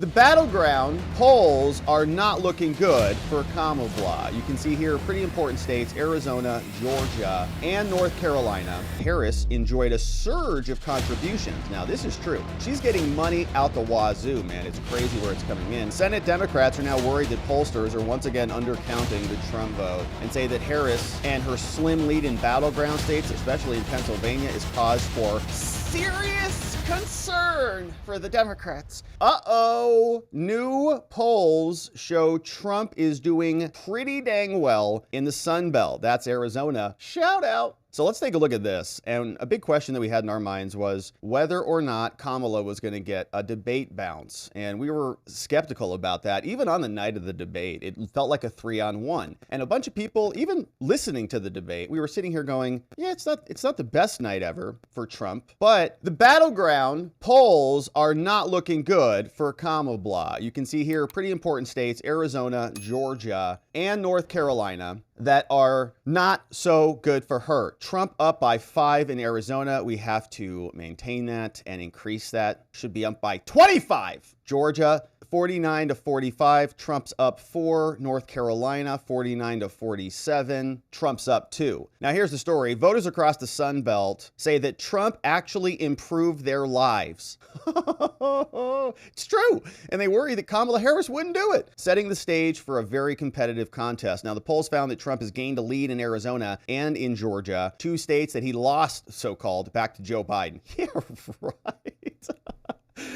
The Battleground polls are not looking good for camouflage. You can see here pretty important states, Arizona, Georgia, and North Carolina. Harris enjoyed a surge of contributions. Now, this is true. She's getting money out the wazoo, man. It's crazy where it's coming in. Senate Democrats are now worried that pollsters are once again undercounting the Trump vote and say that Harris and her slim lead in battleground states, especially in Pennsylvania, is cause for serious concern for the Democrats. New polls show Trump is doing pretty dang well in the Sun Belt. That's Arizona. Shout out. So let's take a look at this. And a big question that we had in our minds was whether or not Kamala was going to get a debate bounce. And we were skeptical about that. Even on the night of the debate, it felt like a 3-on-1. And a bunch of people, even listening to the debate, we were sitting here going, yeah, it's not the best night ever for Trump. But the Battleground polls are not looking good for Kamala. You can see here pretty important states, Arizona, Georgia, and North Carolina, that are not so good for her. Trump up by 5 in Arizona. We have to maintain that and increase that. Should be up by 25. Georgia, 49 to 45. Trump's up 4. North Carolina, 49 to 47. Trump's up 2. Now here's the story. Voters across the Sun Belt say that Trump actually improved their lives. It's true. And they worry that Kamala Harris wouldn't do it, setting the stage for a very competitive contest. Now, the polls found that Trump has gained a lead in Arizona and in Georgia, 2 states that he lost, so-called, back to Joe Biden. Yeah, right.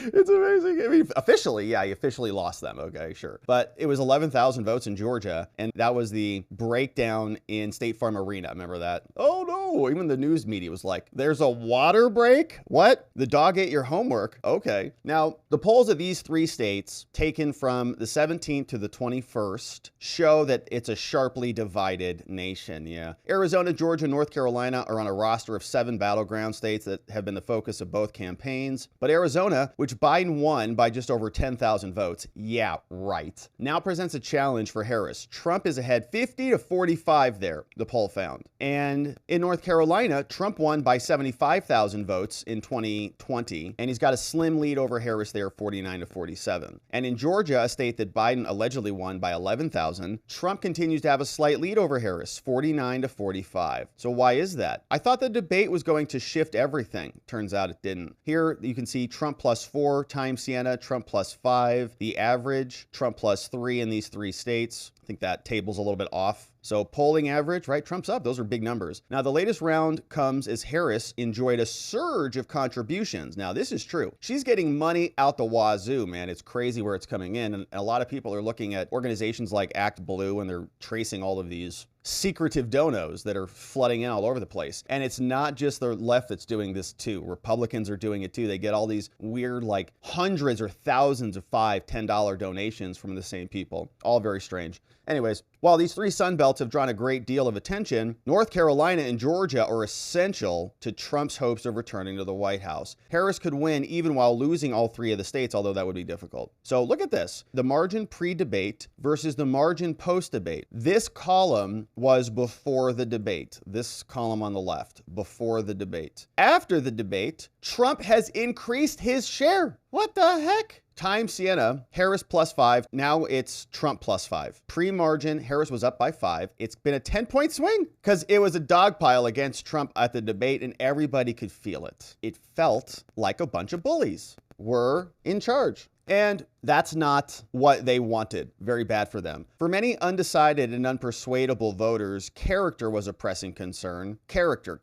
It's amazing. I mean, officially, yeah, he officially lost them. Okay, sure. But it was 11,000 votes in Georgia, and that was the breakdown in State Farm Arena. Remember that? Oh, no. Even the news media was like, there's a water break? What? The dog ate your homework? Okay. Now, the polls of these 3 states, taken from the 17th to the 21st, show that it's a sharply divided nation, yeah. Arizona, Georgia, North Carolina are on a roster of 7 battleground states that have been the focus of both campaigns. But Arizona, which Biden won by just over 10,000 votes, yeah, right, now presents a challenge for Harris. Trump is ahead 50 to 45 there, the poll found. And in North Carolina, Trump won by 75,000 votes in 2020, and he's got a slim lead over Harris there, 49 to 47. And in Georgia, a state that Biden allegedly won by 11,000, Trump continues to have a slight lead over Harris, 49 to 45. So why is that? I thought the debate was going to shift everything. Turns out it didn't. Here you can see Trump plus 4 times Siena, Trump plus 5. The average, Trump plus 3 in these 3 states. I think that table's a little bit off. So polling average, right? Trump's up. Those are big numbers. Now, the latest round comes as Harris enjoyed a surge of contributions. Now, this is true. She's getting money out the wazoo, man. It's crazy where it's coming in. And a lot of people are looking at organizations like Act Blue, and they're tracing all of these secretive donos that are flooding in all over the place. And it's not just the left that's doing this too. Republicans are doing it too. They get all these weird, like hundreds or thousands of $5, $10 donations from the same people. All very strange. Anyways, while these 3 Sun Belts have drawn a great deal of attention, North Carolina and Georgia are essential to Trump's hopes of returning to the White House. Harris could win even while losing all 3 of the states, although that would be difficult. So look at this. The margin pre-debate versus the margin post-debate. This column was before the debate. This column on the left, before the debate. After the debate, Trump has increased his share. What the heck? Times Siena, Harris plus 5. Now it's Trump plus 5. Pre-margin, Harris was up by 5. It's been a 10-point swing because it was a dog pile against Trump at the debate, and everybody could feel it. It felt like a bunch of bullies were in charge. And that's not what they wanted. Very bad for them. For many undecided and unpersuadable voters, character was a pressing concern. Character.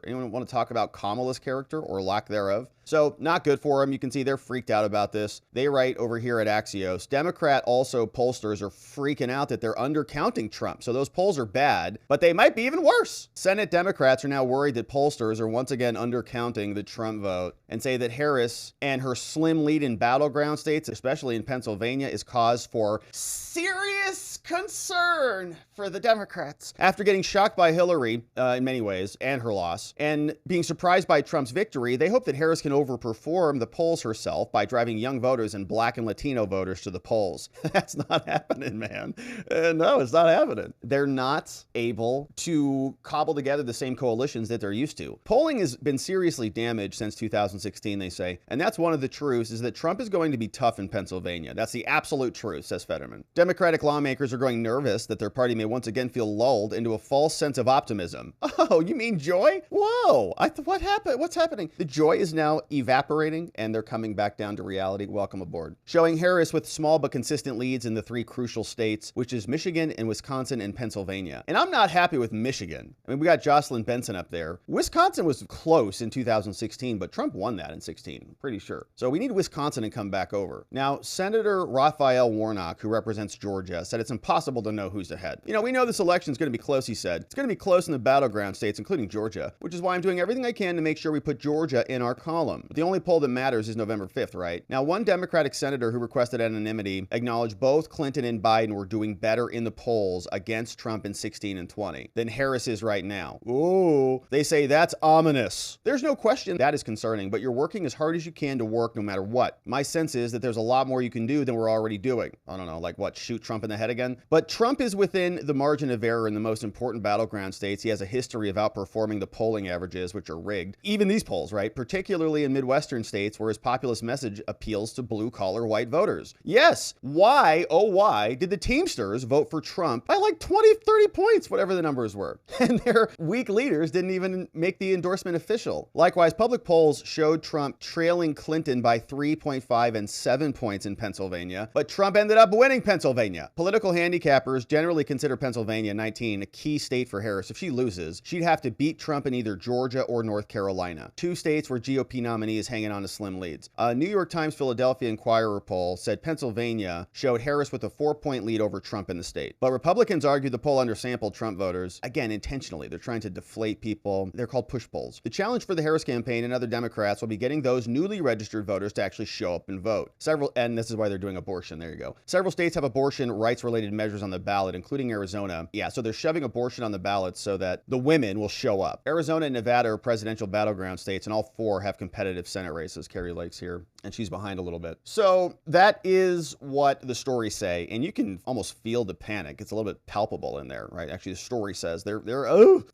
Anyone want to talk about Kamala's character or lack thereof? So not good for them. You can see they're freaked out about this. They write over here at Axios, Democrat also pollsters are freaking out that they're undercounting Trump. So those polls are bad, but they might be even worse. Senate Democrats are now worried that pollsters are once again undercounting the Trump vote and say that Harris and her slim lead in battleground states, especially in Pennsylvania, is cause for serious concern for the Democrats. After getting shocked by Hillary in many ways and her loss, and being surprised by Trump's victory, they hope that Harris can overperform the polls herself by driving young voters and Black and Latino voters to the polls. That's not happening, man. No, it's not happening. They're not able to cobble together the same coalitions that they're used to. Polling has been seriously damaged since 2016, they say, and that's one of the truths, is that Trump is is going to be tough in Pennsylvania. That's the absolute truth, says Fetterman. Democratic lawmakers are growing nervous that their party may once again feel lulled into a false sense of optimism. Oh, you mean joy? Whoa, what happened? What's happening? The joy is now evaporating and they're coming back down to reality. Welcome aboard. Showing Harris with small but consistent leads in the three crucial states, which is Michigan and Wisconsin and Pennsylvania. And I'm not happy with Michigan. I mean, we got Jocelyn Benson up there. Wisconsin was close in 2016, but Trump won that in 16, I'm pretty sure. So we need Wisconsin to come back over. Now, Senator Raphael Warnock, who represents Georgia, said it's impossible to know who's ahead. You know, we know this election is going to be close, he said. It's going to be close in the battleground states, including Georgia, which is why I'm doing everything I can to make sure we put Georgia in our column. But the only poll that matters is November 5th, right? Now, one Democratic senator who requested anonymity acknowledged both Clinton and Biden were doing better in the polls against Trump in 16 and 20 than Harris is right now. Ooh, they say that's ominous. There's no question that is concerning, but you're working as hard as you can to work no matter what. My sense is that there's a lot more you can do than we're already doing. I don't know, like what, shoot Trump in the head again? But Trump is within the margin of error in the most important battleground states. He has a history of outperforming the polling averages, which are rigged. Even these polls, right? Particularly in Midwestern states where his populist message appeals to blue-collar white voters. Yes, why, oh why, did the Teamsters vote for Trump by like 20, 30 points, whatever the numbers were? And their weak leaders didn't even make the endorsement official. Likewise, public polls showed Trump trailing Clinton by 3.5 and 7 points in Pennsylvania, but Trump ended up winning Pennsylvania. Political handicappers generally consider Pennsylvania 19 a key state for Harris. If she loses, she'd have to beat Trump in either Georgia or North Carolina, two states where GOP nominee is hanging on to slim leads. A New York Times Philadelphia Inquirer poll said Pennsylvania showed Harris with a 4-point lead over Trump in the state. But Republicans argued the poll undersampled Trump voters. Again, intentionally. They're trying to deflate people. They're called push polls. The challenge for the Harris campaign and other Democrats will be getting those newly registered voters to actually show up and vote. And this is why they're doing abortion. There you go. Several states have abortion rights-related measures on the ballot, including Arizona. Yeah, so they're shoving abortion on the ballot so that the women will show up. Arizona and Nevada are presidential battleground states, and all four have competitive Senate races. Carrie Lake's here, and she's behind a little bit. So that is what the stories say, and you can almost feel the panic. It's a little bit palpable in there, right? Actually, the story says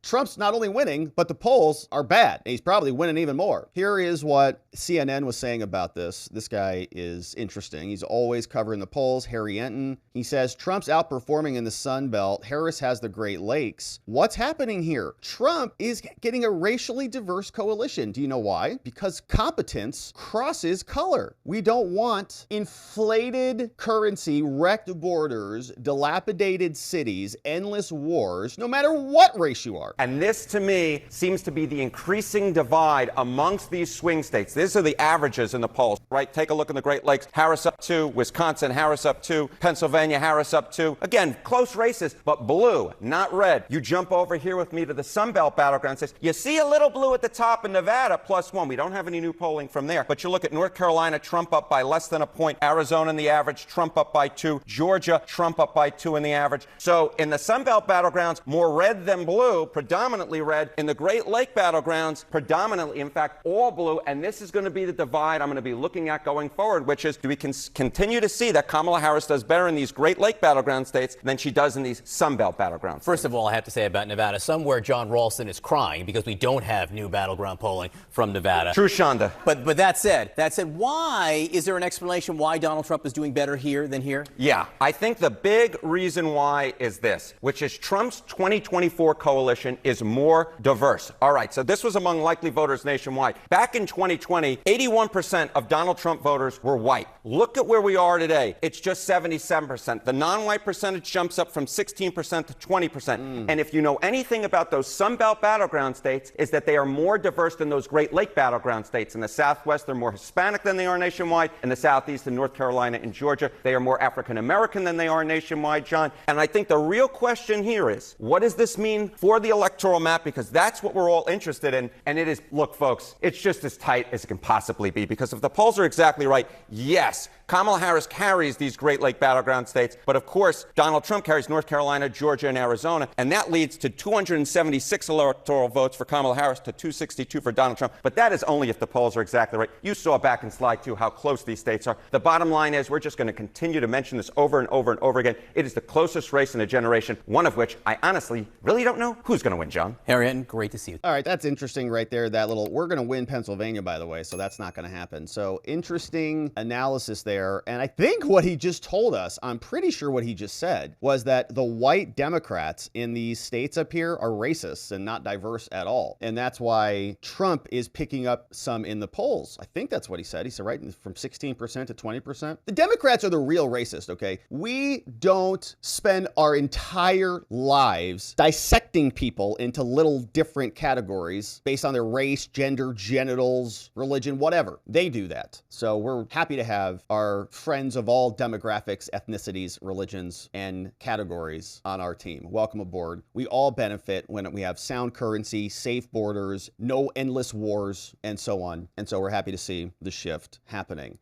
Trump's not only winning, but the polls are bad, and he's probably winning even more. Here is what CNN was saying about this. This guy is interesting. He's always covering the polls. Harry Enton. He says, Trump's outperforming in the Sun Belt. Harris has the Great Lakes. What's happening here? Trump is getting a racially diverse coalition. Do you know why? Because competence crosses color. We don't want inflated currency, wrecked borders, dilapidated cities, endless wars, no matter what race you are. And this, to me, seems to be the increasing divide amongst these swing states. These are the averages in the polls, right? Take a look in the Great Lakes. Harris up 2, Wisconsin, Harris up 2, Pennsylvania, Harris up 2. Again, close races, but blue, not red. You jump over here with me to the Sun Belt battleground states. You see a little blue at the top in Nevada, +1. We don't have any new polling from there. But you look at North Carolina, Trump up by less than a point. Arizona in the average, Trump up by 2. Georgia, Trump up by 2 in the average. So in the Sun Belt battlegrounds, more red than blue, predominantly red. In the Great Lake battlegrounds, predominantly, in fact, all blue. And this is going to be the divide I'm going to be looking at going forward, which is, do we continue to see that Kamala Harris does better in these Great Lake battleground states than she does in these Sun Belt battlegrounds? First of all, I have to say about Nevada, somewhere John Ralston is crying because we don't have new battleground polling from Nevada. True, Shonda. But that said, why is there an explanation why Donald Trump is doing better here than here? Yeah, I think the big reason why is this, which is Trump's 2024 coalition is more diverse. All right, so this was among likely voters nationwide. Back in 2020, 81% of Donald Trump voters were white. Look at where we are today. It's just 77%. The non-white percentage jumps up from 16% to 20%. And if you know anything about those Sun Belt battleground states, is that they are more diverse than those Great Lake battleground states. In the Southwest, they're more Hispanic than they are nationwide. In the Southeast, in North Carolina and Georgia, they are more African American than they are nationwide, John. And I think the real question here is, what does this mean for the electoral map? Because that's what we're all interested in. And it is, look, folks, it's just as tight as it can possibly be. Because if the polls are exactly right, yes, Kamala Harris carries these Great Lake battleground states, but of course, Donald Trump carries North Carolina, Georgia, and Arizona, and that leads to 276 electoral votes for Kamala Harris to 262 for Donald Trump. But that is only if the polls are exactly right. You saw back in slide 2 how close these states are. The bottom line is we're just going to continue to mention this over and over and over again. It is the closest race in a generation, one of which I honestly really don't know who's going to win, John. Harry Hinton, great to see you. All right, that's interesting right there. That little, we're going to win Pennsylvania, by the way, so that's not going to happen. So interesting analysis there. And I think what he just told us, I'm pretty sure what he just said, was that the white Democrats in these states up here are racists and not diverse at all. And that's why Trump is picking up some in the polls. I think that's what he said. He said, right, from 16% to 20%. The Democrats are the real racist, okay? We don't spend our entire lives dissecting people into little different categories based on their race, gender, genitals, religion, whatever. They do that. So we're happy to have our friends of all demographics, ethnicities, religions, and categories on our team. Welcome aboard. We all benefit when we have sound currency, safe borders, no endless wars, and so on. And so we're happy to see the shift happening.